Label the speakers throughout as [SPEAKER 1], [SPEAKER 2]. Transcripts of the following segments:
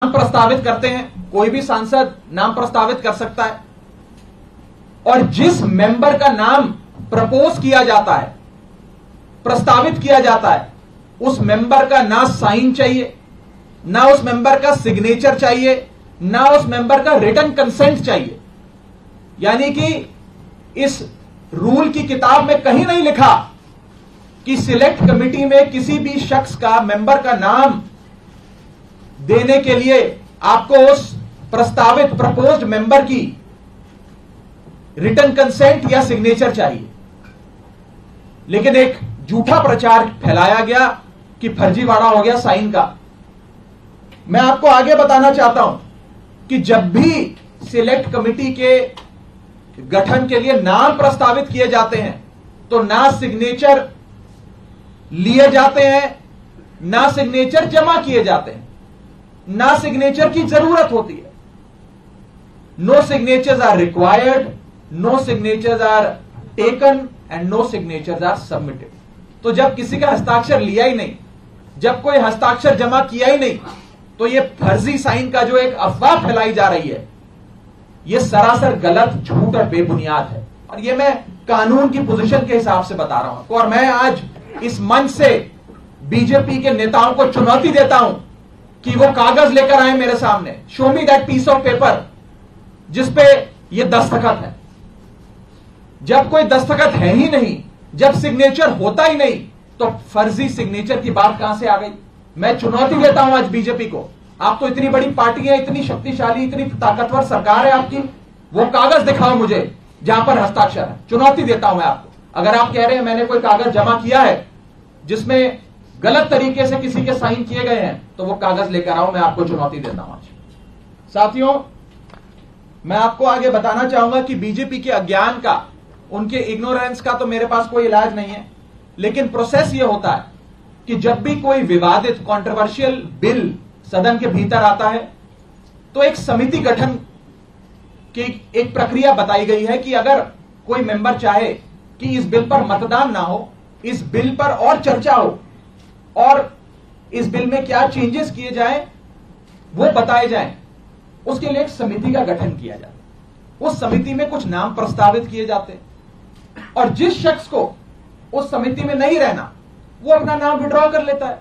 [SPEAKER 1] नाम प्रस्तावित करते हैं, कोई भी सांसद नाम प्रस्तावित कर सकता है, और जिस मेंबर का नाम प्रपोज किया जाता है, प्रस्तावित किया जाता है, उस मेंबर का ना साइन चाहिए, ना उस मेंबर का सिग्नेचर चाहिए, ना उस मेंबर का रिटन कंसेंट चाहिए। यानी कि इस रूल की किताब में कहीं नहीं लिखा कि सिलेक्ट कमेटी में किसी भी शख्स का, मेंबर का नाम देने के लिए आपको उस प्रस्तावित प्रपोज्ड मेंबर की रिटन कंसेंट या सिग्नेचर चाहिए। लेकिन एक झूठा प्रचार फैलाया गया कि फर्जीवाड़ा हो गया साइन का। मैं आपको आगे बताना चाहता हूं कि जब भी सिलेक्ट कमेटी के गठन के लिए नाम प्रस्तावित किए जाते हैं तो ना सिग्नेचर लिए जाते हैं, ना सिग्नेचर जमा किए जाते हैं, ना सिग्नेचर की जरूरत होती है। No signatures are required, no signatures are taken and no signatures are submitted. तो जब किसी का हस्ताक्षर लिया ही नहीं, जब कोई हस्ताक्षर जमा किया ही नहीं, तो ये फर्जी साइन का जो एक अफवाह फैलाई जा रही है, ये सरासर गलत, झूठ और बेबुनियाद है। और ये मैं कानून की पोजीशन के हिसाब से बता रहा हूं। और मैं आज इस मंच से बीजेपी के नेताओं को चुनौती देता हूं कि वो कागज लेकर आए मेरे सामने, show me that piece of paper जिसपे ये दस्तखत है। जब कोई दस्तखत है ही नहीं, जब सिग्नेचर होता ही नहीं, तो फर्जी सिग्नेचर की बात कहां से आ गई? मैं चुनौती देता हूं आज बीजेपी को। आप तो इतनी बड़ी पार्टी है, इतनी शक्तिशाली, इतनी ताकतवर सरकार है आपकी, वो कागज दिखाओ मुझे जहां पर हस्ताक्षर है। चुनौती देता हूं मैं आपको। अगर आप कह रहे हैं मैंने कोई कागज जमा किया है जिसमें गलत तरीके से किसी के साइन किए गए हैं, तो वो कागज लेकर आओ, मैं आपको चुनौती देता हूं आज। साथियों, मैं आपको आगे बताना चाहूंगा कि बीजेपी के अज्ञान का, उनके इग्नोरेंस का तो मेरे पास कोई इलाज नहीं है। लेकिन प्रोसेस ये होता है कि जब भी कोई विवादित, कंट्रोवर्शियल बिल सदन के भीतर आता है तो एक समिति गठन की एक प्रक्रिया बताई गई है कि अगर कोई मेंबर चाहे कि इस बिल पर मतदान ना हो, इस बिल पर और चर्चा हो और इस बिल में क्या चेंजेस किए जाएं वो बताए जाएं, उसके लिए एक समिति का गठन किया जाता है। उस समिति में कुछ नाम प्रस्तावित किए जाते हैं और जिस शख्स को उस समिति में नहीं रहना, वो अपना नाम विड्रॉ कर लेता है।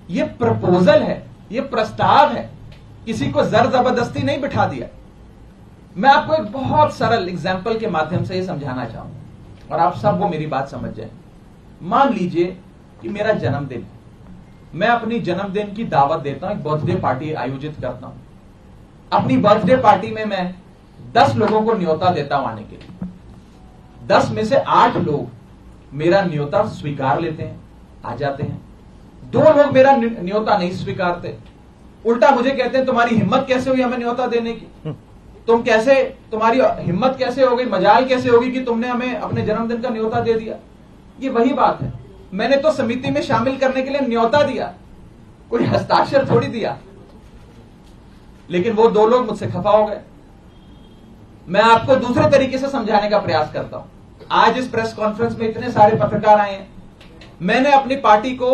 [SPEAKER 1] ये प्रपोजल है, ये प्रस्ताव है, किसी को जर जबरदस्ती नहीं बिठा दिया। मैं आपको एक बहुत सरल एग्जाम्पल के माध्यम से ये समझाना चाहूंगा और आप सब वो मेरी बात समझ जाए। मान लीजिए कि मेरा जन्मदिन है, मैं अपनी जन्मदिन की दावत देता हूं, एक बर्थडे पार्टी आयोजित करता हूं। अपनी बर्थडे पार्टी में मैं 10 लोगों को न्योता देता हूं आने के लिए। 10 में से 8 लोग मेरा न्योता स्वीकार लेते हैं, आ जाते हैं। 2 लोग मेरा न्योता नहीं स्वीकारते, उल्टा मुझे कहते हैं तुम्हारी हिम्मत कैसे हुई हमें न्योता देने की, तुम कैसे, तुम्हारी हिम्मत कैसे हो गई, मजाल कैसे होगी कि तुमने हमें अपने जन्मदिन का न्योता दे दिया। ये वही बात है, मैंने तो समिति में शामिल करने के लिए न्योता दिया, कोई हस्ताक्षर थोड़ी दिया। लेकिन वो 2 लोग मुझसे खफा हो गए। मैं आपको दूसरे तरीके से समझाने का प्रयास करता हूं। आज इस प्रेस कॉन्फ्रेंस में इतने सारे पत्रकार आए हैं, मैंने अपनी पार्टी को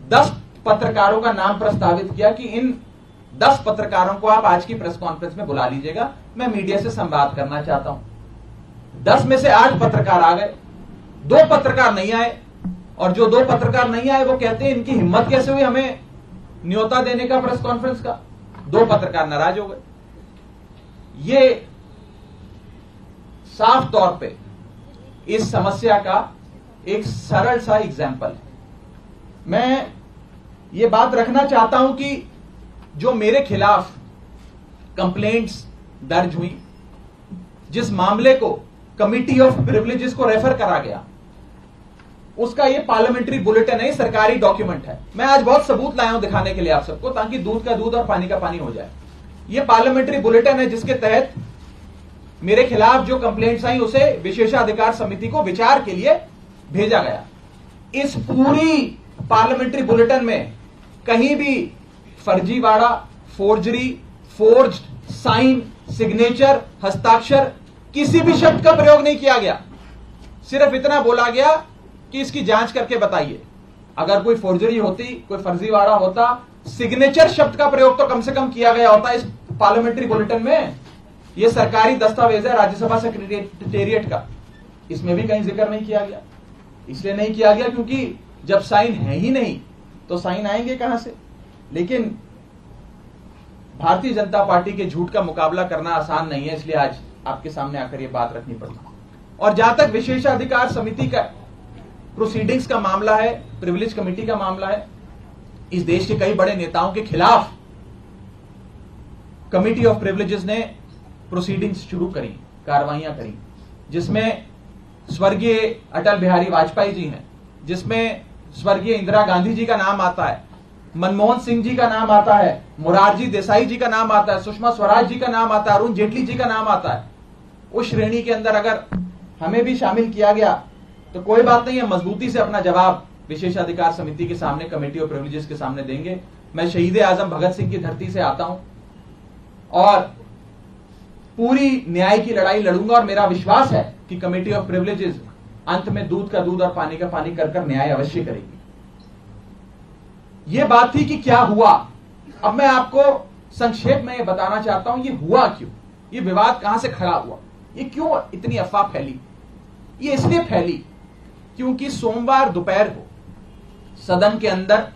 [SPEAKER 1] 10 पत्रकारों का नाम प्रस्तावित किया कि इन 10 पत्रकारों को आप आज की प्रेस कॉन्फ्रेंस में बुला लीजिएगा, मैं मीडिया से संवाद करना चाहता हूं। 10 में से 8 पत्रकार आ गए, 2 पत्रकार नहीं आए, और जो 2 पत्रकार नहीं आए वो कहते हैं इनकी हिम्मत कैसे हुई हमें न्योता देने का प्रेस कॉन्फ्रेंस का। 2 पत्रकार नाराज हो गए। ये साफ तौर पे इस समस्या का एक सरल सा एग्जाम्पल है। मैं ये बात रखना चाहता हूं कि जो मेरे खिलाफ कंप्लेंट्स दर्ज हुई, जिस मामले को कमिटी ऑफ प्रिविलेजेस को रेफर करा गया, उसका ये पार्लियामेंट्री बुलेटिन है, सरकारी डॉक्यूमेंट है। मैं आज बहुत सबूत लाया हूं दिखाने के लिए आप सबको, ताकि दूध का दूध और पानी का पानी हो जाए। ये पार्लियामेंट्री बुलेटिन है जिसके तहत मेरे खिलाफ जो कंप्लेंट्स आई उसे विशेषाधिकार समिति को विचार के लिए भेजा गया। इस पूरी पार्लियामेंट्री बुलेटिन में कहीं भी फर्जीवाड़ा, फोर्जरी, फोर्ज्ड साइन, सिग्नेचर, हस्ताक्षर, किसी भी शब्द का प्रयोग नहीं किया गया। सिर्फ इतना बोला गया कि इसकी जांच करके बताइए। अगर कोई फोर्जरी होती, कोई फर्जीवाड़ा होता, सिग्नेचर शब्द का प्रयोग तो कम से कम किया गया होता इस पार्लियामेंट्री बुलेटिन में। यह सरकारी दस्तावेज है राज्यसभा सेक्रेटेरिएट का, इसमें भी कहीं जिक्र नहीं किया गया। इसलिए नहीं किया गया क्योंकि जब साइन है ही नहीं तो साइन आएंगे कहां से। लेकिन भारतीय जनता पार्टी के झूठ का मुकाबला करना आसान नहीं है, इसलिए आज आपके सामने आकर यह बात रखनी पड़ी। और जहां तक विशेषाधिकार समिति का प्रोसीडिंग्स का मामला है, प्रिविलेज कमेटी का मामला है, इस देश के कई बड़े नेताओं के खिलाफ कमिटी ऑफ प्रिविलेजेस ने प्रोसीडिंग्स शुरू करी, कार्रवाइयां करी, जिसमें स्वर्गीय अटल बिहारी वाजपेयी जी हैं, जिसमें स्वर्गीय इंदिरा गांधी जी का नाम आता है, मनमोहन सिंह जी का नाम आता है, मोरारजी देसाई जी का नाम आता है, सुषमा स्वराज जी का नाम आता है, अरुण जेटली जी का नाम आता है। उस श्रेणी के अंदर अगर हमें भी शामिल किया गया तो कोई बात नहीं है, मजबूती से अपना जवाब विशेषाधिकार समिति के सामने, कमेटी ऑफ प्रिविलेजेस के सामने देंगे। मैं शहीद आजम भगत सिंह की धरती से आता हूं और पूरी न्याय की लड़ाई लड़ूंगा और मेरा विश्वास है कि कमेटी ऑफ प्रिविलेजेस अंत में दूध का दूध और पानी का पानी कर न्याय अवश्य करेगी। यह बात थी कि क्या हुआ। अब मैं आपको संक्षेप में यह बताना चाहता हूं, यह हुआ क्यों, यह विवाद कहां से खड़ा हुआ, यह क्यों इतनी अफवाह फैली। यह इसलिए फैली क्योंकि सोमवार दोपहर को सदन के अंदर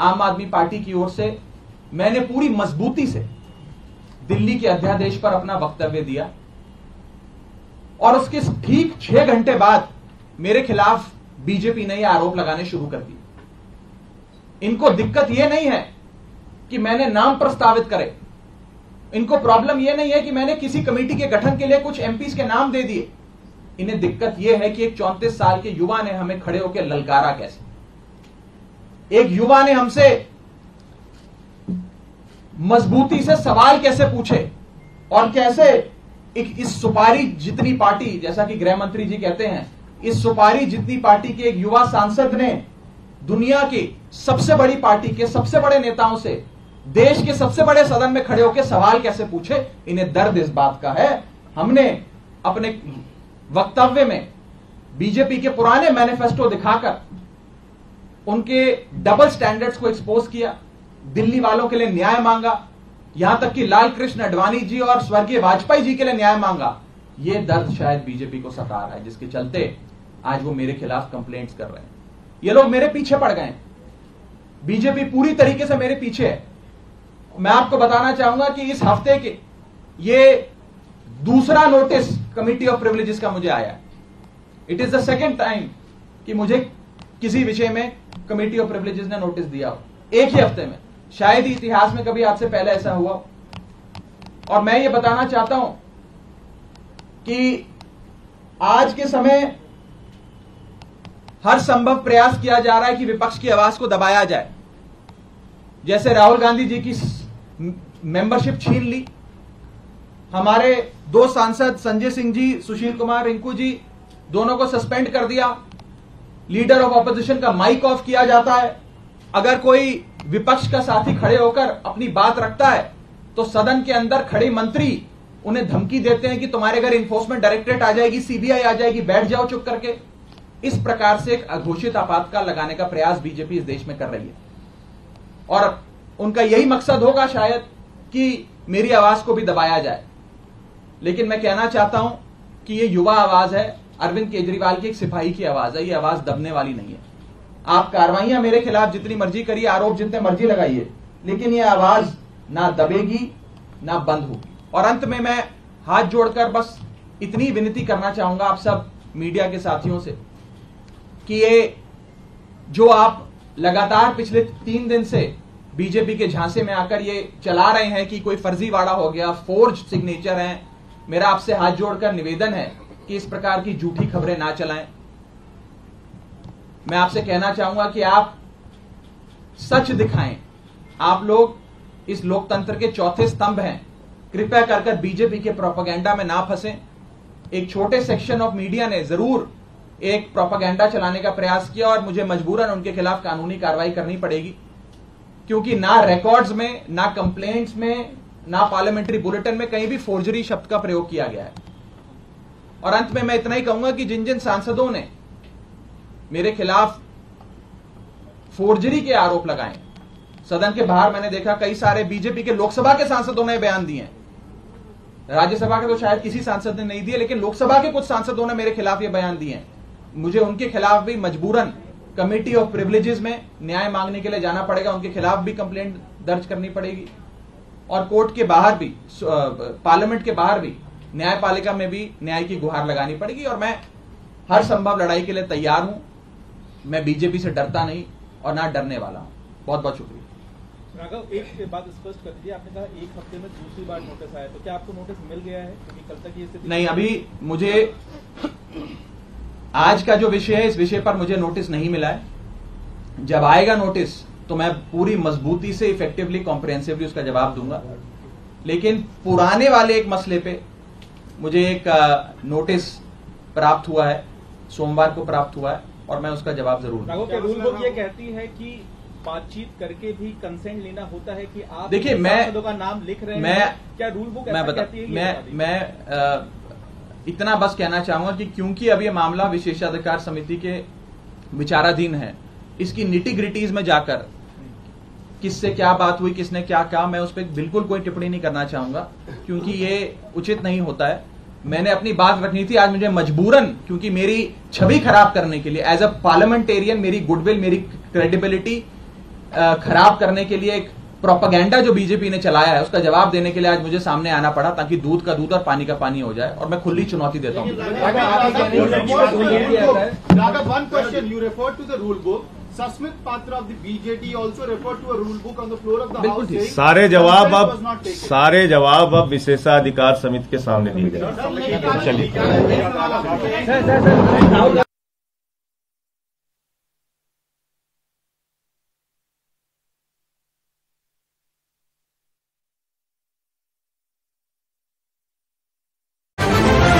[SPEAKER 1] आम आदमी पार्टी की ओर से मैंने पूरी मजबूती से दिल्ली के अध्यादेश पर अपना वक्तव्य दिया और उसके ठीक 6 घंटे बाद मेरे खिलाफ बीजेपी ने यह आरोप लगाने शुरू कर दिए। इनको दिक्कत यह नहीं है कि मैंने नाम प्रस्तावित करे, इनको प्रॉब्लम यह नहीं है कि मैंने किसी कमेटी के गठन के लिए कुछ एमपीज के नाम दे दिए। इन्हें दिक्कत यह है कि एक 34 साल के युवा ने हमें खड़े होकर ललकारा कैसे, एक युवा ने हमसे मजबूती से सवाल कैसे पूछे और कैसे इस सुपारी जितनी पार्टी, जैसा कि गृह मंत्री जी कहते हैं, इस सुपारी जितनी पार्टी के एक युवा सांसद ने दुनिया की सबसे बड़ी पार्टी के सबसे बड़े नेताओं से देश के सबसे बड़े सदन में खड़े होकर सवाल कैसे पूछे। इन्हें दर्द इस बात का है। हमने अपने वक्तव्य में बीजेपी के पुराने मैनिफेस्टो दिखाकर उनके डबल स्टैंडर्ड्स को एक्सपोज किया, दिल्ली वालों के लिए न्याय मांगा, यहां तक कि लाल कृष्ण आडवाणी जी और स्वर्गीय वाजपेयी जी के लिए न्याय मांगा। यह दर्द शायद बीजेपी को सता रहा है, जिसके चलते आज वो मेरे खिलाफ कंप्लेंट्स कर रहे हैं। ये लोग मेरे पीछे पड़ गए, बीजेपी पूरी तरीके से मेरे पीछे है। मैं आपको बताना चाहूंगा कि इस हफ्ते के ये दूसरा नोटिस कमिटी ऑफ प्रिविलेजेस का मुझे आया। It is the second time कि मुझे किसी विषय में कमिटी ऑफ प्रिविलेजेस ने नोटिस दिया हो एक ही हफ्ते में। शायद ही इतिहास में कभी आज से पहले ऐसा हुआ। और मैं ये बताना चाहता हूं कि आज के समय हर संभव प्रयास किया जा रहा है कि विपक्ष की आवाज को दबाया जाए। जैसे राहुल गांधी जी की मेंबरशिप छीन ली, हमारे 2 सांसद संजय सिंह जी, सुशील कुमार रिंकू जी, दोनों को सस्पेंड कर दिया, लीडर ऑफ ऑपोजिशन का माइक ऑफ किया जाता है। अगर कोई विपक्ष का साथी खड़े होकर अपनी बात रखता है तो सदन के अंदर खड़े मंत्री उन्हें धमकी देते हैं कि तुम्हारे घर इन्फोर्समेंट डायरेक्टरेट आ जाएगी, सीबीआई आ जाएगी, बैठ जाओ चुप करके। इस प्रकार से एक अघोषित आपातकाल लगाने का प्रयास बीजेपी इस देश में कर रही है और उनका यही मकसद होगा शायद कि मेरी आवाज को भी दबाया जाए। लेकिन मैं कहना चाहता हूं कि यह युवा आवाज है, अरविंद केजरीवाल की एक सिपाही की आवाज है, यह आवाज दबने वाली नहीं है। आप कार्रवाइयां मेरे खिलाफ जितनी मर्जी करिए, आरोप जितने मर्जी लगाइए, लेकिन यह आवाज ना दबेगी ना बंद होगी। और अंत में मैं हाथ जोड़कर बस इतनी विनती करना चाहूंगा आप सब मीडिया के साथियों से कि ये जो आप लगातार पिछले 3 दिन से बीजेपी के झांसे में आकर ये चला रहे हैं कि कोई फर्जीवाड़ा हो गया, फोर्ज सिग्नेचर हैं, मेरा आपसे हाथ जोड़कर निवेदन है कि इस प्रकार की झूठी खबरें ना चलाएं। मैं आपसे कहना चाहूंगा कि आप सच दिखाएं। आप लोग इस लोकतंत्र के चौथे स्तंभ हैं, कृपया कर बीजेपी के प्रोपेगेंडा में ना फंसें। एक छोटे सेक्शन ऑफ मीडिया ने जरूर एक प्रोपेगेंडा चलाने का प्रयास किया और मुझे मजबूरन उनके खिलाफ कानूनी कार्रवाई करनी पड़ेगी, क्योंकि ना रिकॉर्ड्स में, ना कंप्लेंट्स में, ना पार्लियामेंट्री बुलेटिन में कहीं भी फोर्जरी शब्द का प्रयोग किया गया है। और अंत में मैं इतना ही कहूंगा कि जिन जिन सांसदों ने मेरे खिलाफ फोर्जरी के आरोप लगाए, सदन के बाहर मैंने देखा कई सारे बीजेपी के लोकसभा के सांसदों ने बयान दिए हैं। राज्यसभा के तो शायद किसी सांसद ने नहीं दिए, लेकिन लोकसभा के कुछ सांसदों ने मेरे खिलाफ ये बयान दिए हैं। मुझे उनके खिलाफ भी मजबूरन कमिटी ऑफ प्रिविलेजेस में न्याय मांगने के लिए जाना पड़ेगा, उनके खिलाफ भी कंप्लेंट दर्ज करनी पड़ेगी, और कोर्ट के बाहर भी, पार्लियामेंट के बाहर भी, न्यायपालिका में भी न्याय की गुहार लगानी पड़ेगी। और मैं हर संभव लड़ाई के लिए तैयार हूं। मैं बीजेपी से डरता नहीं और ना डरने वाला हूं। बहुत बहुत शुक्रिया।
[SPEAKER 2] राघव, एक बात स्पष्ट कर दी, आपने कहा एक हफ्ते में दूसरी बार नोटिस आया, तो क्या आपको नोटिस मिल गया है? क्योंकि कल तक ये स्थिति
[SPEAKER 1] नहीं, अभी मुझे आज का जो विषय है, इस विषय पर मुझे नोटिस नहीं मिला है। जब आएगा नोटिस तो मैं पूरी मजबूती से, इफेक्टिवली, कॉम्प्रिहेंसिवली उसका जवाब दूंगा। लेकिन पुराने वाले एक मसले पे मुझे एक नोटिस प्राप्त हुआ है, सोमवार को प्राप्त हुआ है, और मैं उसका जवाब जरूर दूंगा।
[SPEAKER 2] राघव, क्या रूल बुक ये कहती है कि बातचीत करके भी कंसेंट लेना होता है कि आप
[SPEAKER 1] देखिए, मैं
[SPEAKER 2] का नाम लिख रहे हैं, क्या रूल बुक ऐसा कहती है?
[SPEAKER 1] मैं इतना बस कहना चाहूंगा कि क्योंकि अब ये मामला विशेषाधिकार समिति के विचाराधीन है, इसकी निटी-ग्रिटीज में जाकर किससे क्या बात हुई, किसने क्या कहा, मैं उस पर बिल्कुल कोई टिप्पणी नहीं करना चाहूंगा, क्योंकि ये उचित नहीं होता है। मैंने अपनी बात रखनी थी, आज मुझे मजबूरन, क्योंकि मेरी छवि खराब करने के लिए, एज अ पार्लियामेंटेरियन, मेरी गुडविल, मेरी क्रेडिबिलिटी खराब करने के लिए एक प्रोपेगेंडा जो बीजेपी ने चलाया है, उसका जवाब देने के लिए आज मुझे सामने आना पड़ा, ताकि दूध का दूध और पानी का पानी हो जाए। और मैं खुली चुनौती देता हूं।
[SPEAKER 3] Susmit Patra of the BJD also referred to a rule book on the floor of the
[SPEAKER 1] बिल्कुल
[SPEAKER 3] house
[SPEAKER 1] ठीक।
[SPEAKER 3] saying
[SPEAKER 4] सारे जवाब अब विशेषाधिकार समिति के सामने दिए गए।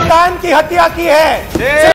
[SPEAKER 5] किसान की हत्या की है।